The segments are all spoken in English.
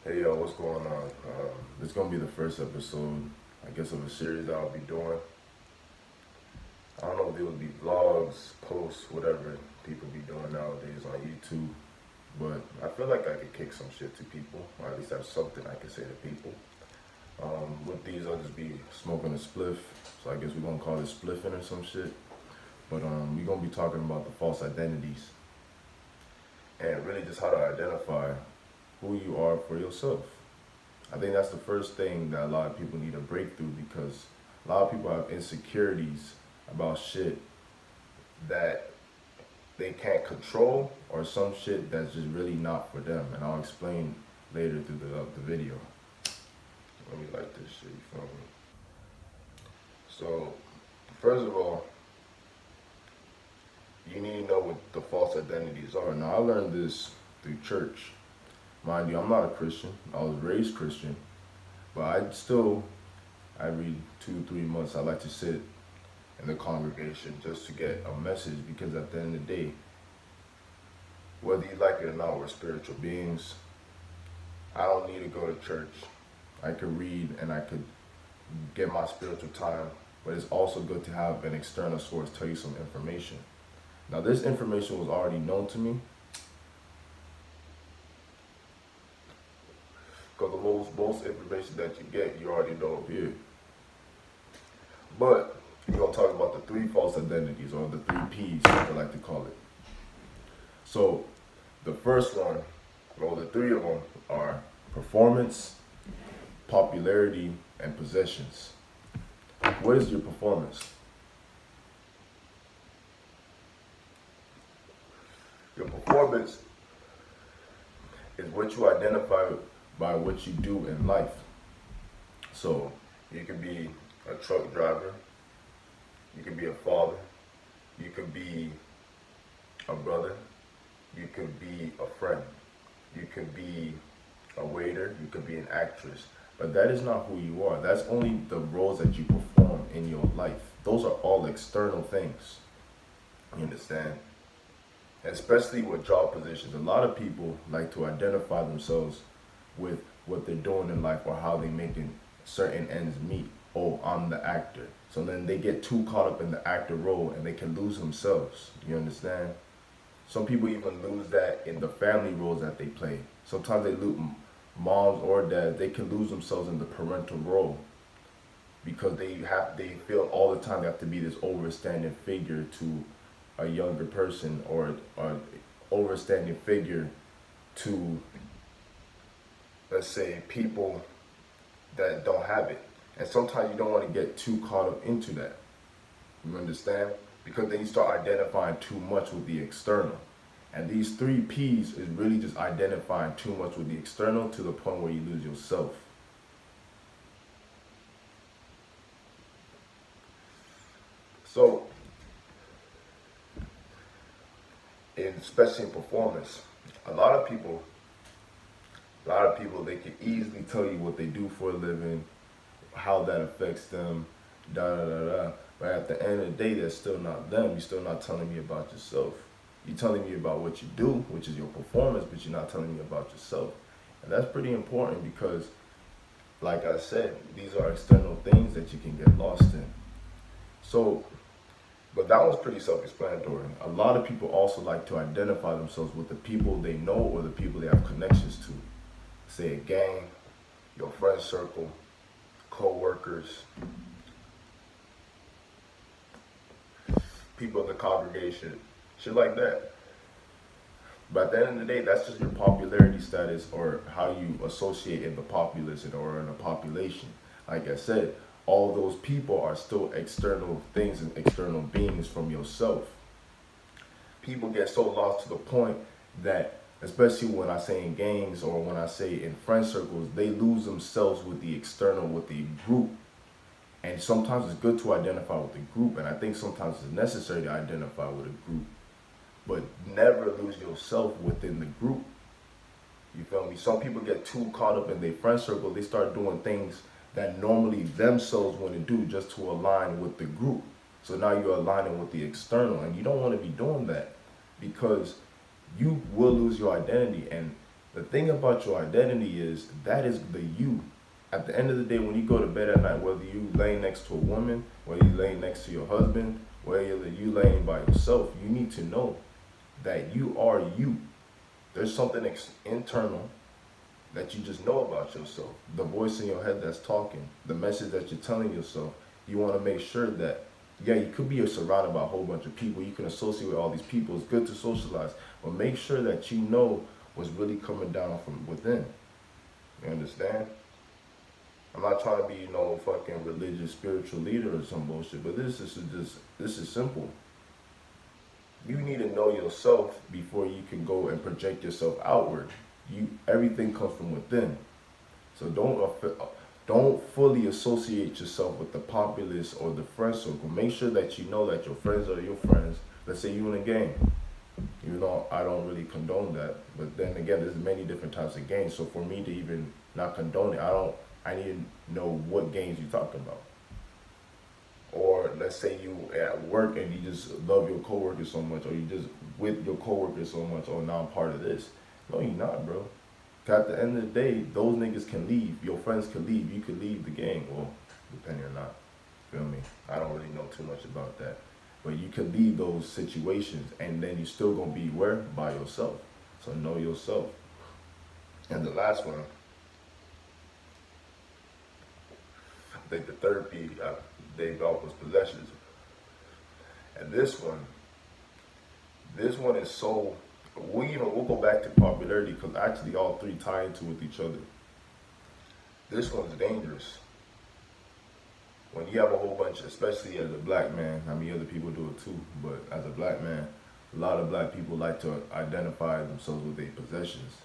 Hey yo, what's going on? This is gonna be the first episode, I guess, of a series that I'll be doing. I don't know if there will be vlogs, posts, whatever people be doing nowadays on YouTube, but I feel like I could kick some shit to people, or at least have something I can say to people. With these, I'll just be smoking a spliff, so I guess we're gonna call it spliffing or some shit. But we're gonna be talking about the false identities and really just how to identify who you are for yourself. I think that's the first thing that a lot of people need to break through because a lot of people have insecurities about shit that they can't control or some shit that's just really not for them. And I'll explain later through the video. Let me light this shit, you feel me? So, first of all, you need to know what the false identities are. Now, I learned this through church. Mind you, I'm not a Christian. I was raised Christian. But every 2, 3 months, I like to sit in the congregation just to get a message because at the end of the day, whether you like it or not, we're spiritual beings. I don't need to go to church. I could read and I could get my spiritual time, but it's also good to have an external source tell you some information. Now, this information was already known to me because the most information that you get, you already know up here. But we're going to talk about the 3 false identities, or the 3 P's, as I like to call it. So, the first one, well, the 3 of them are performance, popularity, and possessions. What is your performance? Your performance is what you identify by what you do in life. So, you could be a truck driver, you could be a father, you could be a brother, you could be a friend, you could be a waiter, you could be an actress. But that is not who you are. That's only the roles that you perform in your life. Those are all external things. You understand? Especially with job positions. A lot of people like to identify themselves with what they're doing in life or how they're making certain ends meet. Oh, I'm the actor. So then they get too caught up in the actor role and they can lose themselves. You understand? Some people even lose that in the family roles that they play. Sometimes they lose moms or dads. They can lose themselves in the parental role because they feel all the time they have to be this overstanding figure to a younger person or an overstanding figure to, let's say, people that don't have it. And sometimes you don't want to get too caught up into that. You understand? Because then you start identifying too much with the external. And these 3 P's is really just identifying too much with the external to the point where you lose yourself. So, especially in performance, a lot of people, they can easily tell you what they do for a living, how that affects them, da da da da. But at the end of the day, that's still not them. You're still not telling me about yourself. You're telling me about what you do, which is your performance, but you're not telling me about yourself. And that's pretty important because, like I said, these are external things that you can get lost in. So, but that was pretty self-explanatory. A lot of people also like to identify themselves with the people they know or the people they have connections to. Say a gang, your friend circle, co-workers, people in the congregation, shit like that. But at the end of the day, that's just your popularity status or how you associate in the populace or in a population. Like I said, all those people are still external things and external beings from yourself. People get so lost to the point that, especially when I say in gangs or when I say in friend circles, they lose themselves with the external, with the group. And sometimes it's good to identify with the group, and I think sometimes it's necessary to identify with a group. But never lose yourself within the group. You feel me? Some people get too caught up in their friend circle. They start doing things that normally themselves want to do just to align with the group. So now you're aligning with the external, and you don't want to be doing that because you will lose your identity. And The thing about your identity is that is the you. At the end of the day, when you go to bed at night, whether you laying next to a woman, whether you laying next to your husband, whether you laying by yourself, you need to know that you are you. There's something internal that you just know about yourself. The voice in your head that's talking, the message that you're telling yourself. You want to make sure that, yeah, you could be surrounded by a whole bunch of people. You can associate with all these people. It's good to socialize. But make sure that you know what's really coming down from within. You understand? I'm not trying to be no fucking religious, spiritual leader or some bullshit, but this is simple. You need to know yourself before you can go and project yourself outward. Everything comes from within. So don't fully associate yourself with the populace or the friend circle. Make sure that you know that your friends are your friends. Let's say you in a gang. Even though I don't really condone that, but then again, there's many different types of gangs. So for me to even not condone it, I need to know what gangs you're talking about. Or let's say you at work and you just love your coworkers so much, or you just with your coworkers so much, oh, now I'm part of this. No, you're not, bro. 'Cause at the end of the day, those niggas can leave. Your friends can leave. You could leave the gang. Well, depending or not. Feel me? I don't really know too much about that. But you can leave those situations and then you still gonna be where? By yourself. So know yourself. And the last one, I think the third P they got was possessions. And this one is so, we'll go back to popularity because actually all three tie into with each other. This one's dangerous. When you have a whole bunch, especially as a black man, I mean other people do it too, but as a black man, a lot of black people like to identify themselves with their possessions.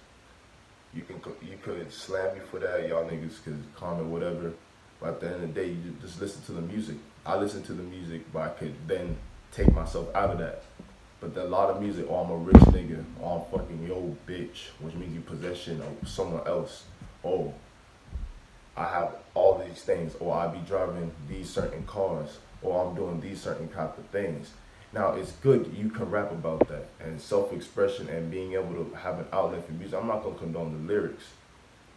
You could slam me for that, y'all niggas could comment whatever, but at the end of the day, you just listen to the music. I listen to the music, but I could then take myself out of that. But a lot of music, oh, I'm a rich nigga, oh, I'm fucking yo bitch, which means you possession of someone else. Oh, I have all these things, or I be driving these certain cars, or I'm doing these certain type of things. Now, it's good you can rap about that, and self-expression and being able to have an outlet for music. I'm not going to condone the lyrics,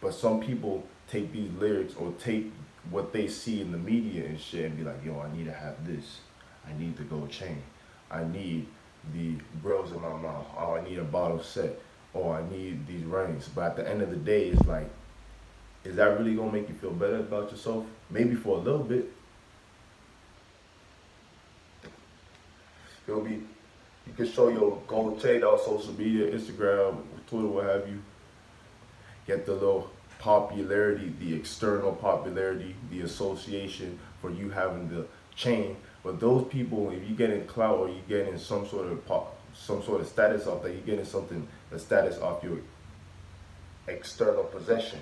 but some people take these lyrics or take what they see in the media and shit and be like, yo, I need to have this. I need the gold chain. I need the grills in my mouth. Oh, I need a bottle set. Oh, I need these rings. But at the end of the day, it's like, is that really gonna make you feel better about yourself? Maybe for a little bit. You can show your gold chain on social media, Instagram, Twitter, what have you. Get the little popularity, the external popularity, the association for you having the chain. But those people, if you get in clout or you get in some sort of status off that, you're getting the status off your external possession.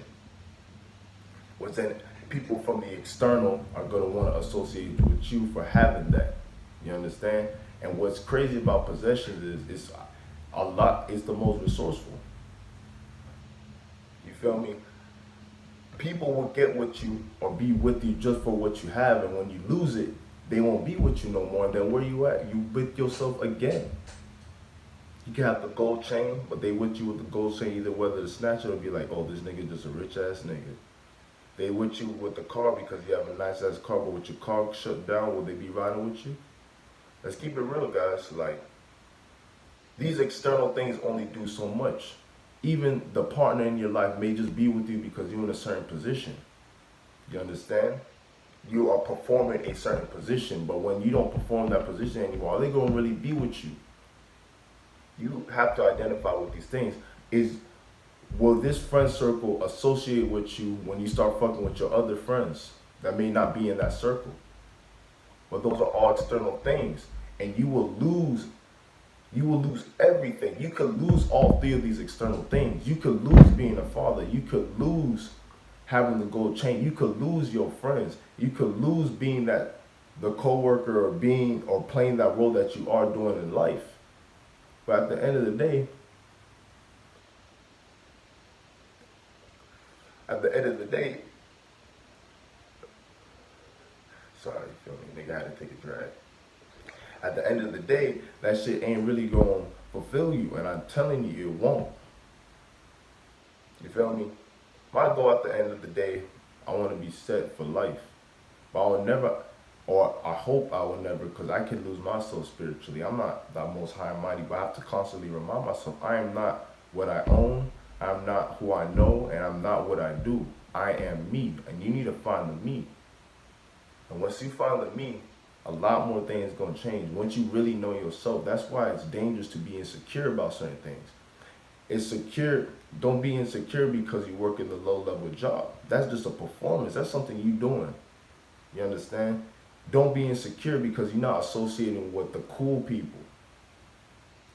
Which then people from the external are gonna want to associate with you for having that. You understand? And what's crazy about possessions is it's the most resourceful. You feel me? People will get with you or be with you just for what you have, and when you lose it, they won't be with you no more. And then where you at? You with yourself again. You can have the gold chain, but they with you with the gold chain, either whether to snatch it or be like, oh, this nigga just a rich ass nigga. They with you with the car because you have a nice ass car, but with your car shut down, will they be riding with you? Let's keep it real, guys. Like, these external things only do so much. Even the partner in your life may just be with you because you're in a certain position. You understand? You are performing a certain position, but when you don't perform that position anymore, are they gonna really be with you? You have to identify with these things. Will this friend circle associate with you when you start fucking with your other friends that may not be in that circle? But those are all external things, and you will lose everything. You could lose all three of these external things. You could lose being a father. You could lose having the gold chain. You could lose your friends. You could lose being the coworker or playing that role that you are doing in life. But at the end of the day, sorry, you feel me? Nigga had to take a drag. At the end of the day, that shit ain't really gonna fulfill you, and I'm telling you, it won't. feel me? My goal at the end of the day, I want to be set for life. But I will never, or I hope I will never, because I can lose myself spiritually. I'm not the most high and mighty, but I have to constantly remind myself I am not what I own, I'm not who I know, and I'm not what I do. I am me, and you need to find the me. And once you find the me, a lot more things going to change. Once you really know yourself, that's why it's dangerous to be insecure about certain things. It's secure. Don't be insecure because you work in the low level job. That's just a performance. That's something you doing. You understand? Don't be insecure because you're not associating with the cool people.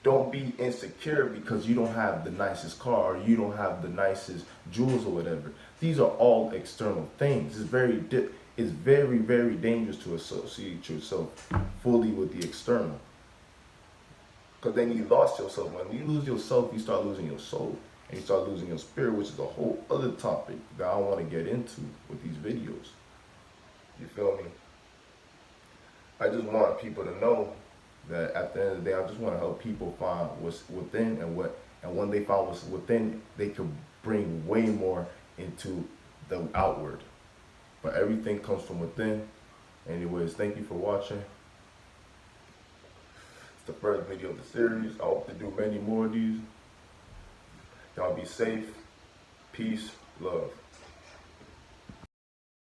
Don't be insecure because you don't have the nicest car or you don't have the nicest jewels or whatever. These are all external things. It's very, very dangerous to associate yourself fully with the external. Because then you lost yourself. When you lose yourself, you start losing your soul. And you start losing your spirit, which is a whole other topic that I want to get into with these videos. You feel me? I just want people to know that at the end of the day, I just want to help people find what's within and when they find what's within, they can bring way more into the outward. But everything comes from within. Anyways, thank you for watching. It's the first video of the series. I hope to do many more of these. Y'all be safe. Peace. Love.